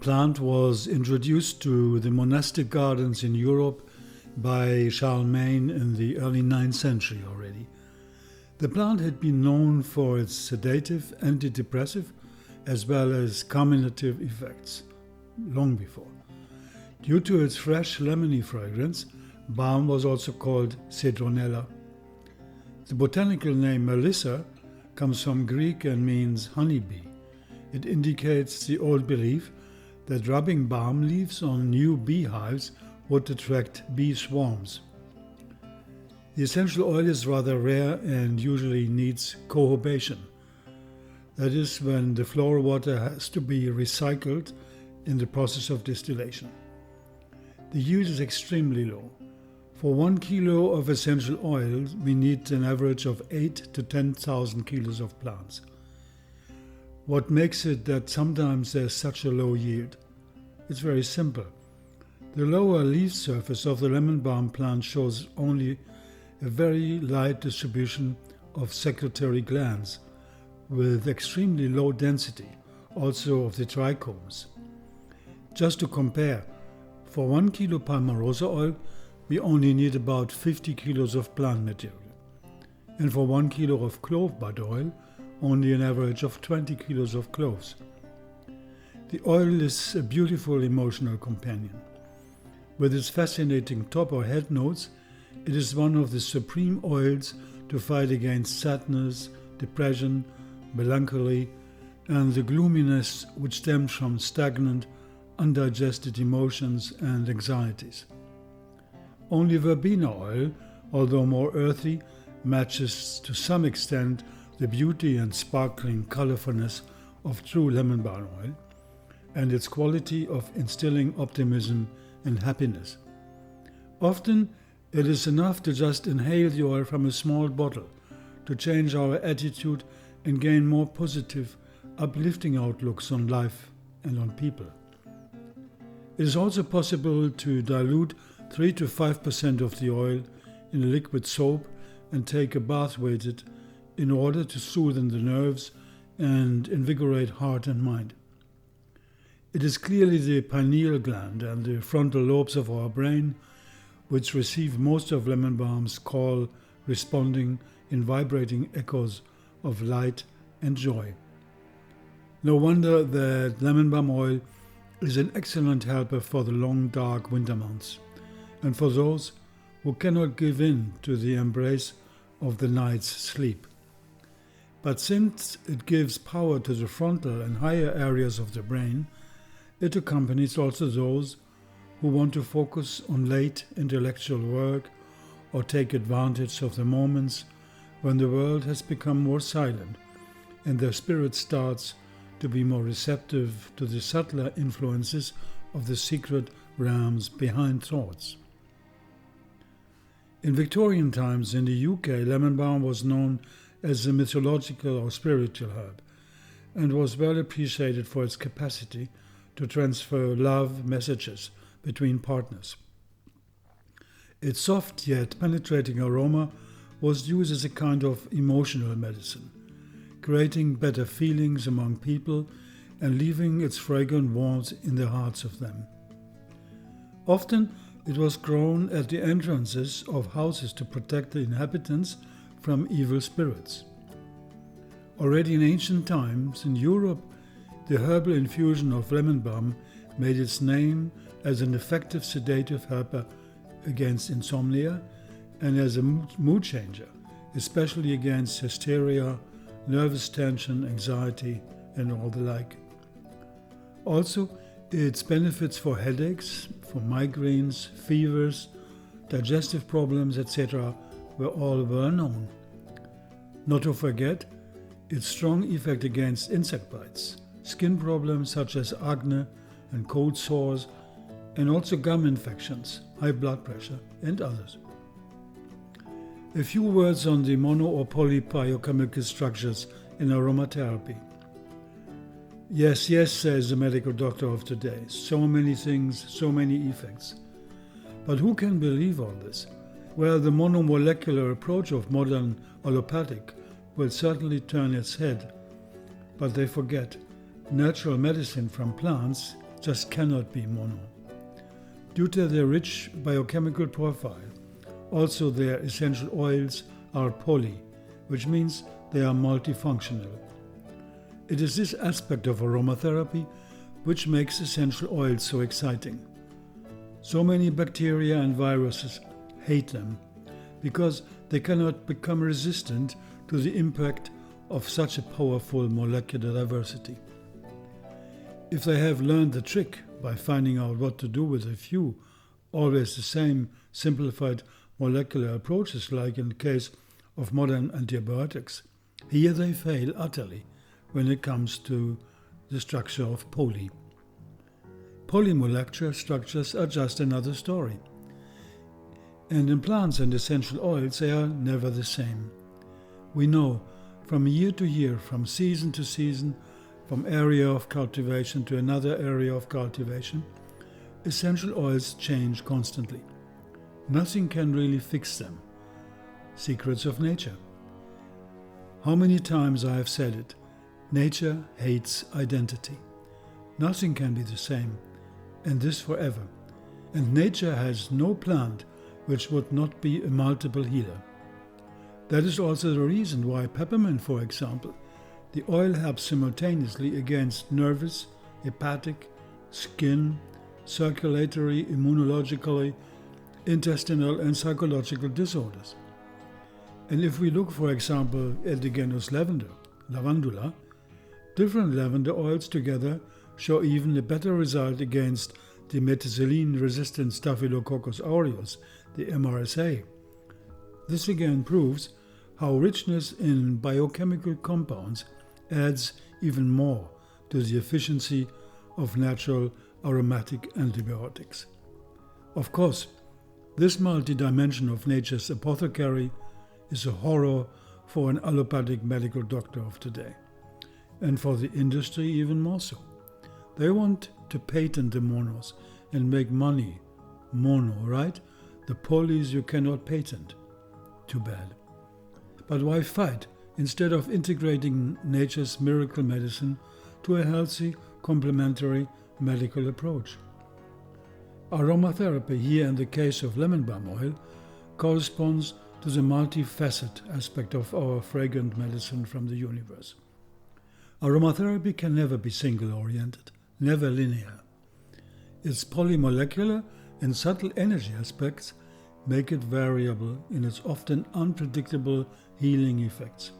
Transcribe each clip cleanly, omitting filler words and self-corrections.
plant was introduced to the monastic gardens in Europe by Charlemagne in the early 9th century already. The plant had been known for its sedative, antidepressive, as well as carminative effects long before. Due to its fresh lemony fragrance, balm was also called citronella. The botanical name melissa comes from Greek and means honeybee. It indicates the old belief that rubbing balm leaves on new beehives would attract bee swarms. The essential oil is rather rare and usually needs cohobation. That is, when the floral water has to be recycled in the process of distillation. The yield is extremely low. For 1 kilo of essential oil, we need an average of 8 to 10,000 kilos of plants. What makes it that sometimes there's such a low yield? It's very simple. The lower leaf surface of the lemon balm plant shows only a very light distribution of secretory glands with extremely low density, also of the trichomes. Just to compare, for 1 kilo palmarosa oil, we only need about 50 kilos of plant material. And for 1 kilo of clove bud oil, only an average of 20 kilos of cloves. The oil is a beautiful emotional companion. With its fascinating top or head notes, it is one of the supreme oils to fight against sadness, depression, melancholy, and the gloominess which stems from stagnant, undigested emotions and anxieties. Only verbena oil, although more earthy, matches to some extent the beauty and sparkling colorfulness of true lemon balm oil, and its quality of instilling optimism and happiness. Often, it is enough to just inhale the oil from a small bottle to change our attitude and gain more positive, uplifting outlooks on life and on people. It is also possible to dilute 3 to 5% of the oil in a liquid soap and take a bath with it in order to soothe the nerves and invigorate heart and mind. It is clearly the pineal gland and the frontal lobes of our brain which receive most of lemon balm's call, responding in vibrating echoes of light and joy. No wonder that lemon balm oil is an excellent helper for the long, dark winter months, and for those who cannot give in to the embrace of the night's sleep. But since it gives power to the frontal and higher areas of the brain, it accompanies also those who want to focus on late intellectual work or take advantage of the moments when the world has become more silent and their spirit starts to be more receptive to the subtler influences of the secret realms behind thoughts. In Victorian times in the UK, lemon balm was known as a mythological or spiritual herb and was well appreciated for its capacity to transfer love messages between partners. Its soft yet penetrating aroma was used as a kind of emotional medicine, creating better feelings among people and leaving its fragrant warmth in the hearts of them. Often it was grown at the entrances of houses to protect the inhabitants from evil spirits. Already in ancient times in Europe, the herbal infusion of lemon balm made its name as an effective sedative helper against insomnia and as a mood changer, especially against hysteria, nervous tension, anxiety, and all the like. Also, its benefits for headaches, for migraines, fevers, digestive problems, etc. were all well known. Not to forget its strong effect against insect bites, skin problems such as acne and cold sores, and also gum infections, high blood pressure, and others. A few words on the mono or polybiochemical structures in aromatherapy. Yes, says the medical doctor of today. So many things, so many effects. But who can believe all this? Well, the monomolecular approach of modern allopathic will certainly turn its head. But they forget natural medicine from plants just cannot be mono. Due to their rich biochemical profile, also their essential oils are poly, which means they are multifunctional. It is this aspect of aromatherapy which makes essential oils so exciting. So many bacteria and viruses hate them because they cannot become resistant to the impact of such a powerful molecular diversity. If they have learned the trick by finding out what to do with a few, always the same simplified molecular approaches like in the case of modern antibiotics, here they fail utterly when it comes to the structure of poly. Polymolecular structures are just another story. And in plants and essential oils, they are never the same. We know from year to year, from season to season, from area of cultivation to another area of cultivation, essential oils change constantly. Nothing can really fix them. Secrets of nature. How many times I have said it, nature hates identity. Nothing can be the same, and this forever. And nature has no plant which would not be a multiple healer. That is also the reason why peppermint, for example, the oil helps simultaneously against nervous, hepatic, skin, circulatory, immunologically, intestinal and psychological disorders. And if we look, for example, at the genus lavandula, different lavender oils together show even a better result against the methicillin-resistant Staphylococcus aureus, the MRSA. This again proves how richness in biochemical compounds adds even more to the efficiency of natural aromatic antibiotics. Of course, this multi-dimension of nature's apothecary is a horror for an allopathic medical doctor of today, and for the industry even more so. They want to patent the monos and make money. Mono, right? The polys you cannot patent. Too bad. But why fight instead of integrating nature's miracle medicine to a healthy, complementary medical approach? Aromatherapy, here in the case of lemon balm oil, corresponds to the multifaceted aspect of our fragrant medicine from the universe. Aromatherapy can never be single-oriented, never linear. Its polymolecular and subtle energy aspects make it variable in its often unpredictable healing effects.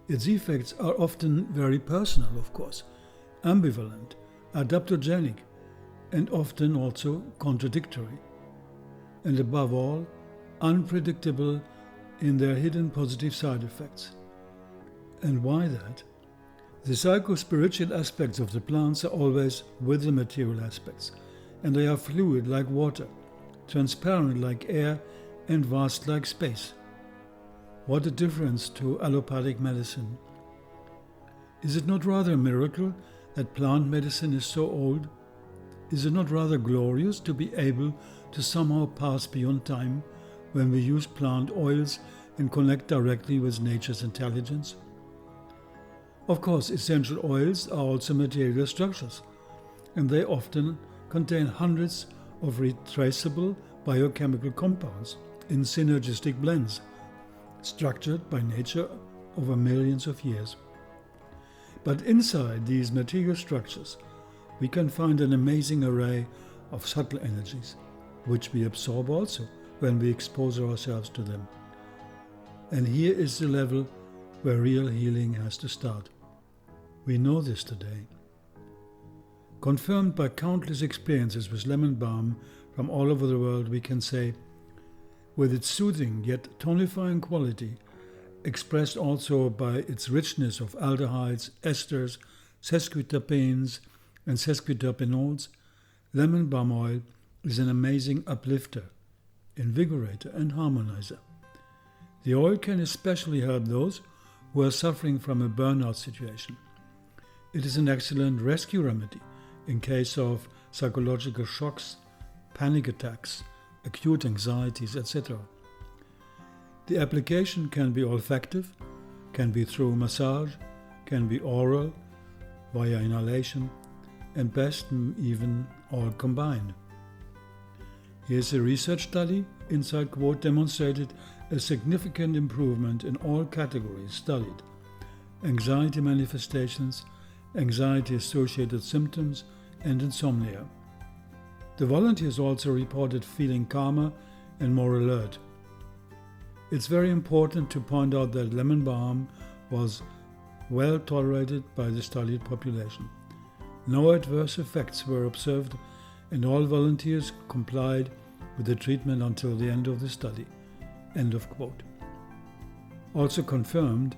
Its effects are often very personal, of course, ambivalent, adaptogenic, and often also contradictory, and above all, unpredictable in their hidden positive side effects. And why that? The psycho-spiritual aspects of the plants are always with the material aspects, and they are fluid like water, transparent like air, and vast like space. What a difference to allopathic medicine. Is it not rather a miracle that plant medicine is so old? Is it not rather glorious to be able to somehow pass beyond time when we use plant oils and connect directly with nature's intelligence? Of course, essential oils are also material structures, and they often contain hundreds of retraceable biochemical compounds in synergistic blends, structured by nature over millions of years. But inside these material structures, we can find an amazing array of subtle energies, which we absorb also when we expose ourselves to them. And here is the level where real healing has to start. We know this today. Confirmed by countless experiences with lemon balm from all over the world, we can say, with its soothing yet tonifying quality, expressed also by its richness of aldehydes, esters, sesquiterpenes, and sesquiterpenols, lemon balm oil is an amazing uplifter, invigorator, and harmonizer. The oil can especially help those who are suffering from a burnout situation. It is an excellent rescue remedy in case of psychological shocks, panic attacks, acute anxieties, etc. The application can be olfactive, can be through massage, can be oral, via inhalation, and best even all combined. Here's a research study, inside quote, demonstrated a significant improvement in all categories studied: anxiety manifestations, anxiety-associated symptoms, and insomnia. The volunteers also reported feeling calmer and more alert. It's very important to point out that lemon balm was well tolerated by the studied population. No adverse effects were observed, and all volunteers complied with the treatment until the end of the study. End of quote. Also confirmed,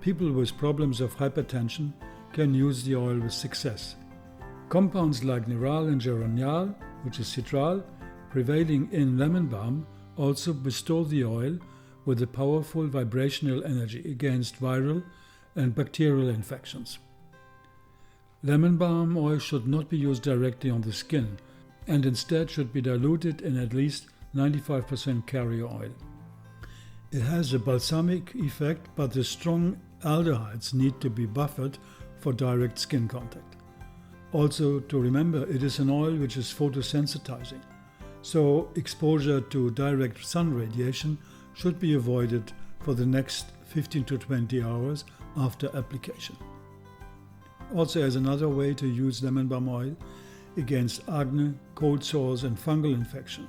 people with problems of hypertension can use the oil with success. Compounds like neral and geraniol, which is citral, prevailing in lemon balm, also bestow the oil with a powerful vibrational energy against viral and bacterial infections. Lemon balm oil should not be used directly on the skin, and instead should be diluted in at least 95% carrier oil. It has a balsamic effect, but the strong aldehydes need to be buffered for direct skin contact. Also to remember, it is an oil which is photosensitizing, so exposure to direct sun radiation should be avoided for the next 15 to 20 hours after application. Also, as another way to use lemon balm oil against acne, cold sores and fungal infection,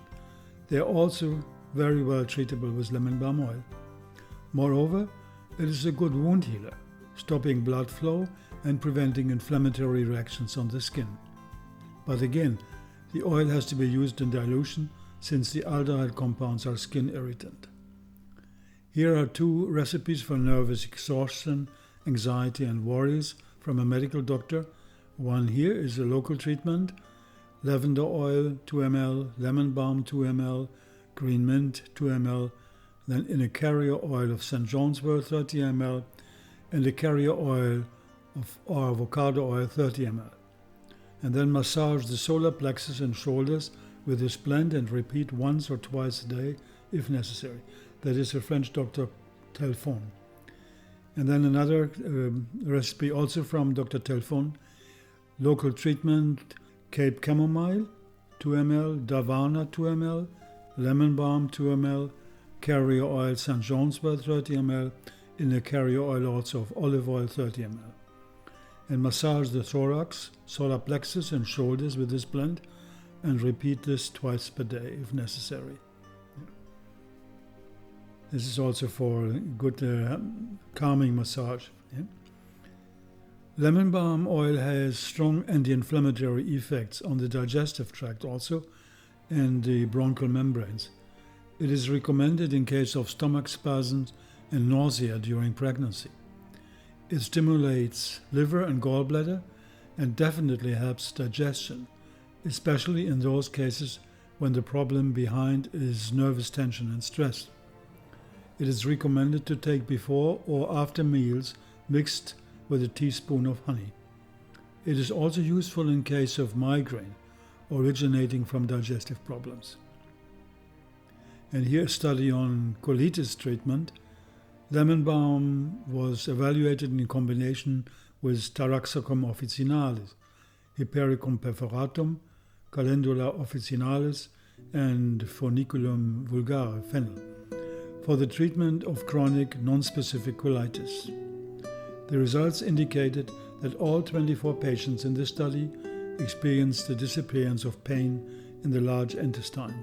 they are also very well treatable with lemon balm oil. Moreover, it is a good wound healer, stopping blood flow and preventing inflammatory reactions on the skin. But again, the oil has to be used in dilution since the aldehyde compounds are skin irritant. Here are 2 recipes for nervous exhaustion, anxiety and worries from a medical doctor. One here is a local treatment: lavender oil 2 ml, lemon balm 2 ml, green mint 2 ml, then in a carrier oil of St. John's wort 30 ml, and a carrier oil of avocado oil 30 ml. And then massage the solar plexus and shoulders with this blend and repeat once or twice a day if necessary. That is a French Dr. Telfon. And then another recipe also from Dr. Telfon: local treatment, Cape chamomile 2 ml, davana 2 ml, lemon balm 2 ml, carrier oil St. John's wort 30 ml, in a carrier oil also of olive oil 30 ml. And massage the thorax, solar plexus and shoulders with this blend, and repeat this twice per day if necessary. This is also for good calming massage. Yeah? Lemon balm oil has strong anti-inflammatory effects on the digestive tract also, and the bronchial membranes. It is recommended in case of stomach spasms and nausea during pregnancy. It stimulates liver and gallbladder and definitely helps digestion, especially in those cases when the problem behind is nervous tension and stress. It is recommended to take before or after meals, mixed with a teaspoon of honey. It is also useful in case of migraine originating from digestive problems. And here a study on colitis treatment. Lemon balm was evaluated in combination with Taraxacum officinalis, Hypericum perforatum, Calendula officinalis, and Forniculum vulgare, fennel, for the treatment of chronic non-specific colitis. The results indicated that all 24 patients in this study experienced the disappearance of pain in the large intestine.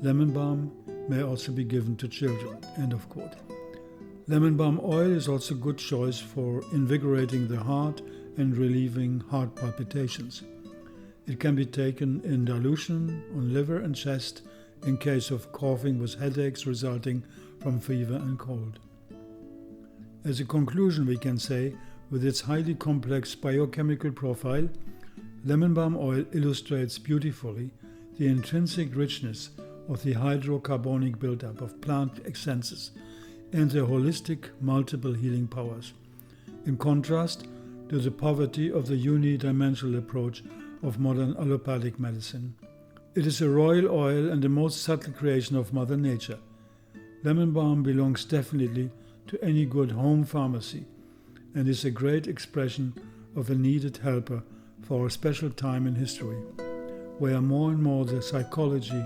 Lemon balm may also be given to children. End of quote. Lemon balm oil is also a good choice for invigorating the heart and relieving heart palpitations. It can be taken in dilution on liver and chest in case of coughing with headaches resulting from fever and cold. As a conclusion, we can say, with its highly complex biochemical profile, lemon balm oil illustrates beautifully the intrinsic richness of the hydrocarbonic buildup of plant essences and their holistic multiple healing powers, in contrast to the poverty of the unidimensional approach of modern allopathic medicine. It is a royal oil and the most subtle creation of Mother Nature. Lemon balm belongs definitely to any good home pharmacy and is a great expression of a needed helper for a special time in history, where more and more the psychology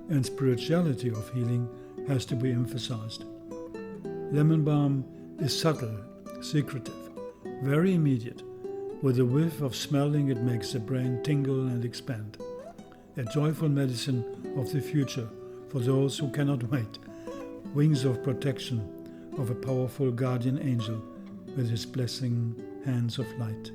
and spirituality of healing has to be emphasized. Lemon balm is subtle, secretive, very immediate. With a whiff of smelling, it makes the brain tingle and expand. A joyful medicine of the future for those who cannot wait. Wings of protection of a powerful guardian angel with his blessing hands of light.